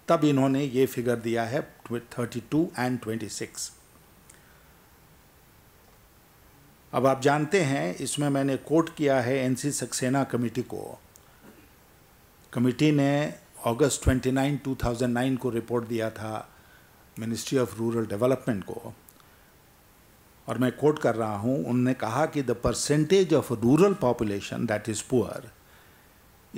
तब इन्होंने ये फिगर दिया है 32 एंड 26। अब आप जानते हैं, इसमें मैंने कोट किया है एनसी सक्सेना कमेटी को। कमेटी ने अगस्त 29, 2009 को रिपोर्ट दिया था मिनिस्ट्री ऑफ रूरल डेवलपमेंट को, और मैं कोट कर रहा हूँ। उन्होंने कहा कि the percentage of rural population that is poor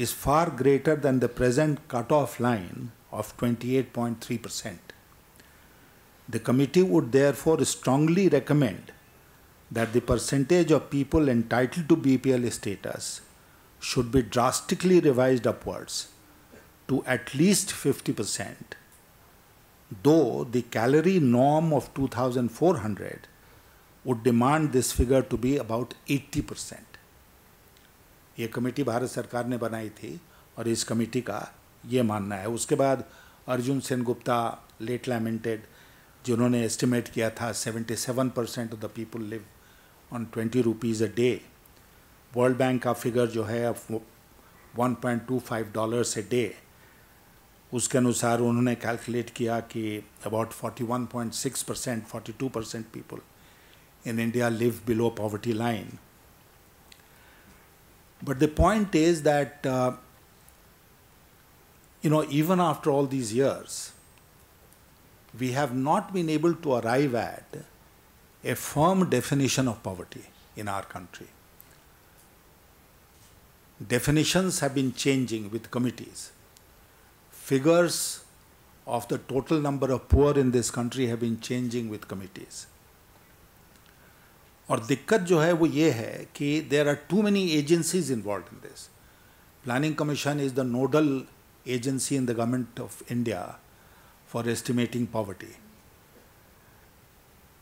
is far greater than the present cut-off line of 28.3%. The committee would therefore strongly recommend that the percentage of people entitled to BPL status should be drastically revised upwards to at least 50%, though the calorie norm of 2,400 would demand this figure to be about 80%. ये committee Bharat सरकार ने बनाई थी और इस committee का ये मानना है। उसके बाद अर्जुन सेनगुप्ता, लेट लैमेंटेड, जिन्होंने एस्टिमेट किया था 77% of the people live on 20 rupees a day. World bank का फिगर जो है अब $1.25 a डे, उसके अनुसार उन्होंने कैलकुलेट किया कि about 41.6%, 42% people in India live below poverty line. But the point is that, even after all these years, we have not been able to arrive at a firm definition of poverty in our country. Definitions have been changing with committees. Figures of the total number of poor in this country have been changing with committees. और दिक्कत जो है वो ये है कि there are too many agencies involve in this. Planning commission is the nodal agency in the government of India for estimating poverty,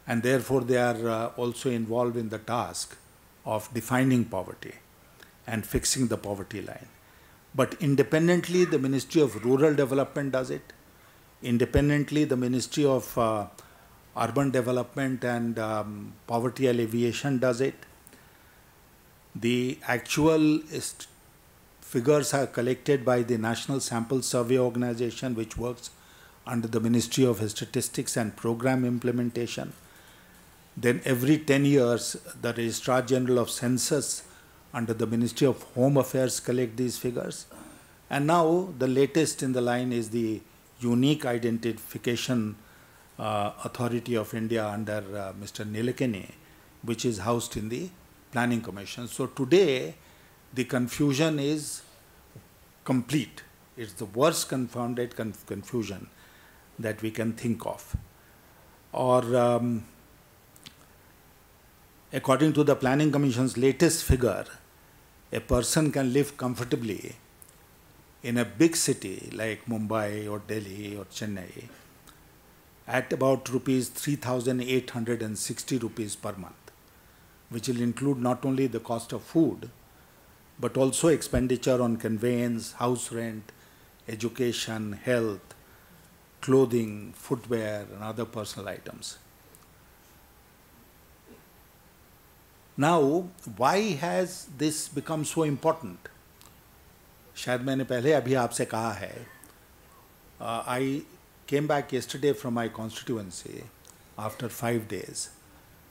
and therefore they are also involve in the task of defining poverty and fixing the poverty line. But independently the ministry of rural development does it, independently the Ministry of Urban Development and Poverty Alleviation does it. The actual figures are collected by the National Sample Survey Organization, which works under the Ministry of Statistics and Program Implementation. Then every 10 years, the Registrar General of Census under the Ministry of Home Affairs collect these figures. And now the latest in the line is the Unique Identification Authority of India under Mr. Nilekani, which is housed in the Planning Commission. So today, the confusion is complete. It's the worst confounded confusion that we can think of. Or according to the Planning Commission's latest figure, a person can live comfortably in a big city like Mumbai or Delhi or Chennai at about rupees 3,860 rupees per month, which will include not only the cost of food, but also expenditure on conveyance, house rent, education, health, clothing, footwear, and other personal items. Now, why has this become so important? शायद मैंने पहले अभी आपसे कहा है. I came back yesterday from my constituency after 5 days,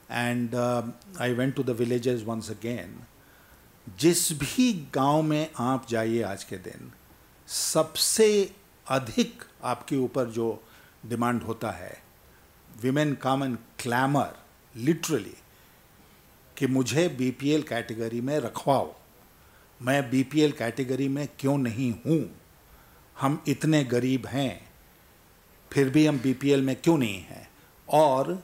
and I went to the villages once again. जिस भी गांव में आप जाइए आज के दिन, सबसे अधिक आपके ऊपर जो डिमांड होता है, women come and clamor literally कि मुझे BPL कैटेगरी में रखवाओ. मैं BPL कैटेगरी में क्यों नहीं हूँ? हम इतने गरीब हैं, फिर भी हम BPL में क्यों नहीं हैं? और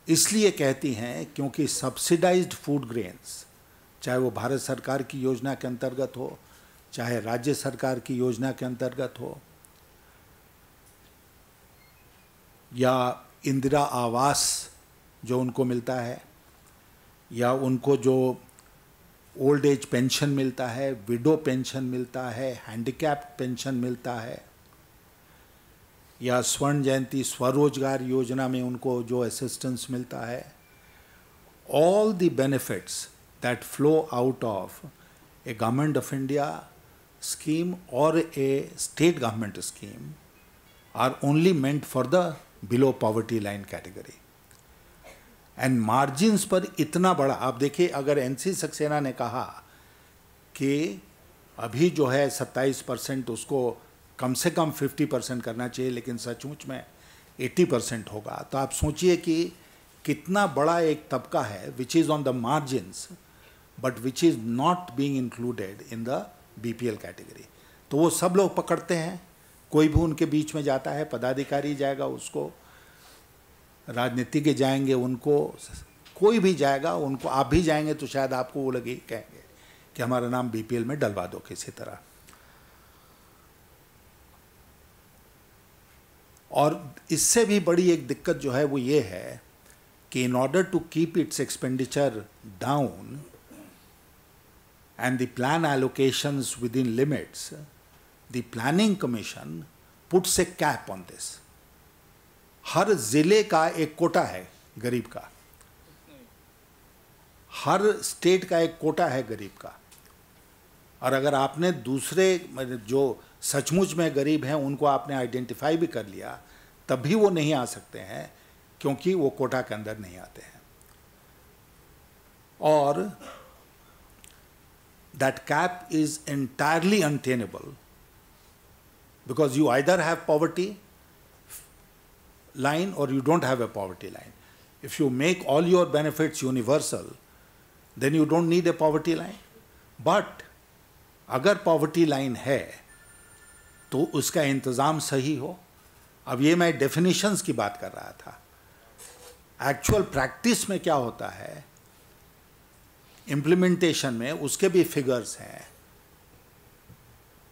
इसलिए कहती हैं क्योंकि सब्सिडाइज्ड फूड ग्रेन्स, चाहे वो भारत सरकार की योजना के अंतर्गत हो, चाहे राज्य सरकार की योजना के अंतर्गत हो, या इंदिरा आवास जो उनको मिलता है, या उनको जो ओल्ड एज पेंशन मिलता है, विडो पेंशन मिलता है, हैंडीकैप्ड पेंशन मिलता है, या स्वर्ण जयंती स्वरोजगार योजना में उनको जो असिस्टेंस मिलता है, all the benefits that flow out of a government of India scheme or a state government scheme are only meant for the below poverty line category. And margins पर इतना बड़ा, आप देखिए, अगर एनसी सक्सेना ने कहा कि अभी जो है 27% उसको कम से कम 50% करना चाहिए, लेकिन सचमुच में 80% होगा, तो आप सोचिए कि कितना बड़ा एक तबका है which is on the margins but which is not being included in the BPL category. तो वो सब लोग पकड़ते हैं, कोई भी उनके बीच में जाता है, पदाधिकारी जाएगा उसको, राजनीतिज्ञ जाएंगे उनको, कोई भी जाएगा उनको, आप भी जाएंगे तो शायद आपको वो लगे कहेंगे कि हमारा नाम बीपीएल में डलवा दो किसी तरह. और इससे भी बड़ी एक दिक्कत जो है वो ये है कि in order to keep its expenditure down and the plan allocations within limits, the planning commission puts a cap on this. हर जिले का एक कोटा है गरीब का, हर स्टेट का एक कोटा है गरीब का. और अगर आपने दूसरे जो सचमुच में गरीब हैं उनको आपने आइडेंटिफाई भी कर लिया, तब भी वो नहीं आ सकते हैं क्योंकि वो कोटा के अंदर नहीं आते हैं. और that cap is entirely untenable because you either have poverty line or you don't have a poverty line. If you make all your benefits universal, then you don't need a poverty line. But अगर poverty line है तो उसका इंतज़ाम सही हो. अब ये मैं definitions की बात कर रहा था. Actual practice में क्या होता है, इम्प्लीमेंटेशन में उसके भी फिगर्स हैं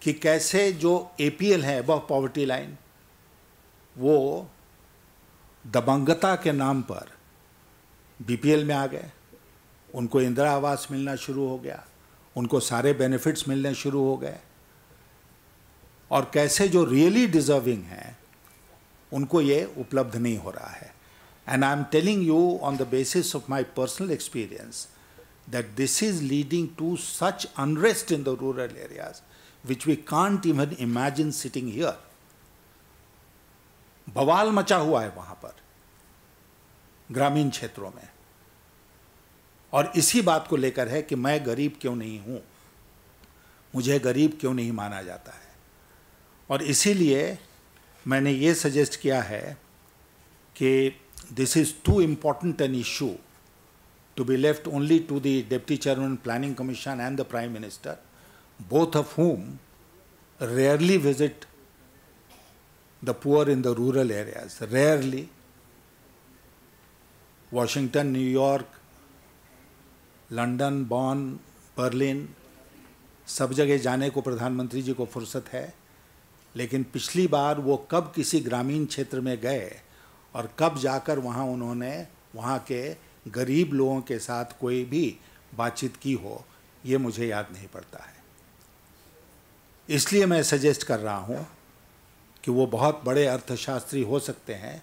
कि कैसे जो एपीएल है अबव पॉवर्टी लाइन, वो दबंगता के नाम पर बीपीएल में आ गए, उनको इंदिरा आवास मिलना शुरू हो गया, उनको सारे बेनिफिट्स मिलने शुरू हो गए, और कैसे जो रियली डिजर्विंग हैं उनको ये उपलब्ध नहीं हो रहा है. And I am telling you on the basis of my personal experience that this is leading to such unrest in the rural areas which we can't even imagine sitting here. बवाल मचा हुआ है वहां पर ग्रामीण क्षेत्रों में, और इसी बात को लेकर है कि मैं गरीब क्यों नहीं हूं, मुझे गरीब क्यों नहीं माना जाता है. और इसीलिए मैंने ये सजेस्ट किया है कि this is too important an issue to be left only to the Deputy Chairman Planning Commission and the Prime Minister, both of whom rarely visit the poor in the rural areas. Rarely. Washington, New York, London, Bonn, Berlin, सब जगह जाने को प्रधानमंत्री जी को फुर्सत है, लेकिन पिछली बार वो कब किसी ग्रामीण क्षेत्र में गए और कब जाकर वहाँ उन्होंने वहाँ के गरीब लोगों के साथ कोई भी बातचीत की हो, ये मुझे याद नहीं पड़ता है. इसलिए मैं सजेस्ट कर रहा हूँ कि वो बहुत बड़े अर्थशास्त्री हो सकते हैं,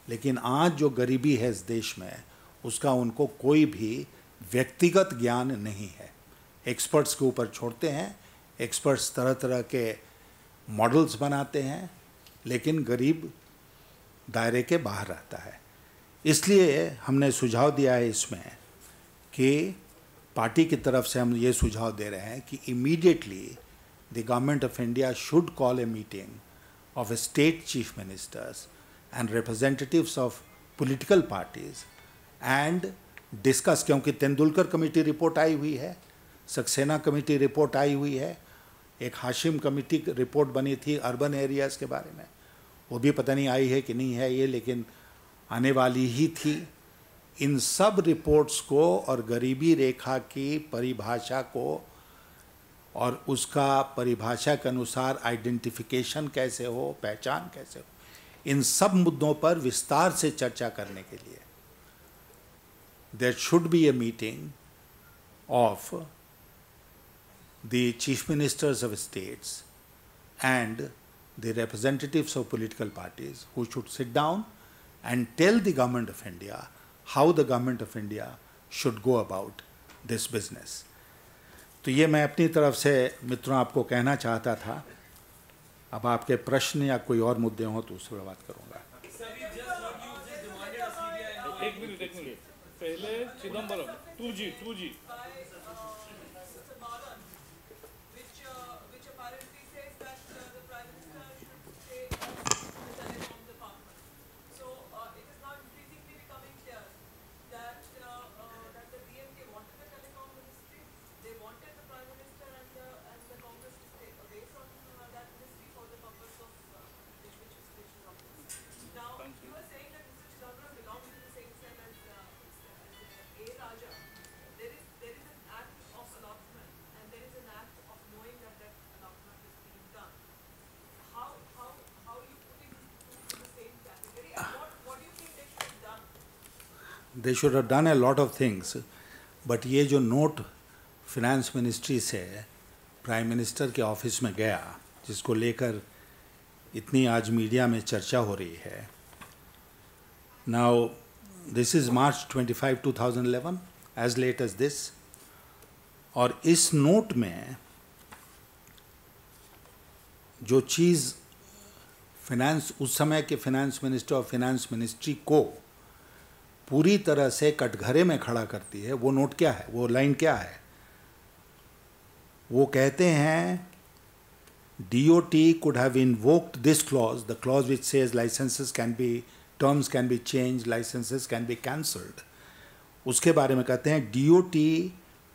लेकिन आज जो गरीबी है इस देश में उसका उनको कोई भी व्यक्तिगत ज्ञान नहीं है. एक्सपर्ट्स के ऊपर छोड़ते हैं, एक्सपर्ट्स तरह तरह के मॉडल्स बनाते हैं, लेकिन गरीब दायरे के बाहर रहता है. इसलिए हमने सुझाव दिया है इसमें कि पार्टी की तरफ से हम ये सुझाव दे रहे हैं कि immediately the government of India should call A meeting of state chief ministers and representatives of political parties and discuss, क्योंकि तेंदुलकर कमेटी रिपोर्ट आई हुई है, सक्सेना कमेटी रिपोर्ट आई हुई है, एक हाशिम कमेटी रिपोर्ट बनी थी अर्बन एरियाज़ के बारे में, वो भी पता नहीं आई है कि नहीं है ये, लेकिन आने वाली ही थी. इन सब रिपोर्ट्स को और गरीबी रेखा की परिभाषा को और उसका परिभाषा के अनुसार आइडेंटिफिकेशन कैसे हो, पहचान कैसे हो, इन सब मुद्दों पर विस्तार से चर्चा करने के लिए there should be a meeting of the chief ministers of states and the representatives of political parties who should sit down and tell the government of India how the government of India should go about this business. तो ये मैं अपनी तरफ से मित्रों आपको कहना चाहता था। अब आपके प्रश्न या कोई और मुद्दे हों तो उस पर बात करूँगा। एक मिनट पहले Chidambaram 2G They should have done a lot of things, but ये जो नोट फिनेंस मिनिस्ट्री से प्राइम मिनिस्टर के ऑफिस में गया, जिसको लेकर इतनी आज मीडिया में चर्चा हो रही है। Now, this is March 25, 2011, as late as this, और इस नोट में जो चीज़ फिनेंस उस समय के फिनेंस मिनिस्टर और फिनेंस मिनिस्ट्री को पूरी तरह से कटघरे में खड़ा करती है, वो नोट क्या है, वो लाइन क्या है? वो कहते हैं DOT could have invoked this clause, the clause which says licenses can be, terms can be changed, licenses can be cancelled. उसके बारे में कहते हैं DOT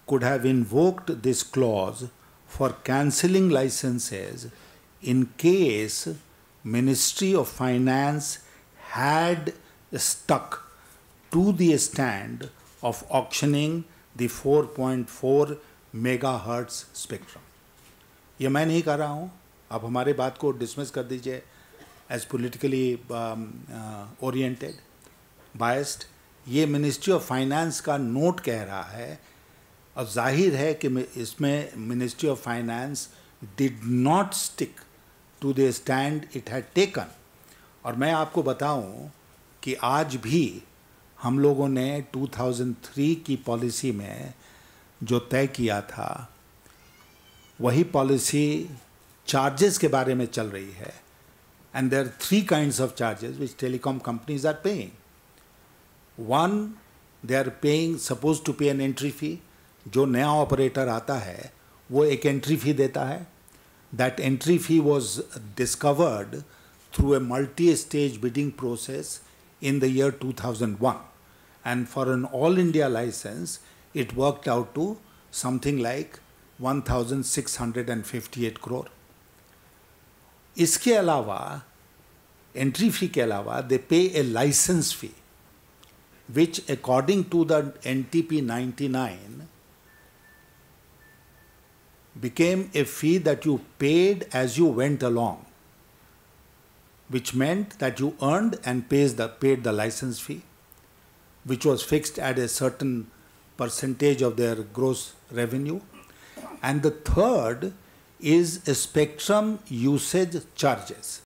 could have invoked this clause for cancelling licenses in case Ministry of Finance had stuck to the stand of auctioning the 4.4 megahertz spectrum. ये मैं नहीं कर रहा हूँ, आप हमारे बात को डिसमिस कर दीजिए एज पोलिटिकली ओरिएंटेड, बायस्ड। ये मिनिस्ट्री ऑफ फाइनेंस का नोट कह रहा है, और जाहिर है कि इसमें ministry of finance did not stick to the stand it had taken. और मैं आपको बताऊं कि आज भी हम लोगों ने 2003 की पॉलिसी में जो तय किया था, वही पॉलिसी चार्जेस के बारे में चल रही है। And there are 3 kinds of charges which telecom companies are paying. One, they are paying suppose to pay an entry fee. जो नया ऑपरेटर आता है वो एक एंट्री फी देता है। That entry fee was discovered through a multi stage bidding process in the year 2001, and for an all India license it worked out to something like 1658 crore. इसके अलावा एंट्री फी के अलावा they pay a license fee which according to the NTP 99 became a fee that you paid as you went along, which meant that you earned and paid the license fee, which was fixed at a certain percentage of their gross revenue. And the third is a spectrum usage charges.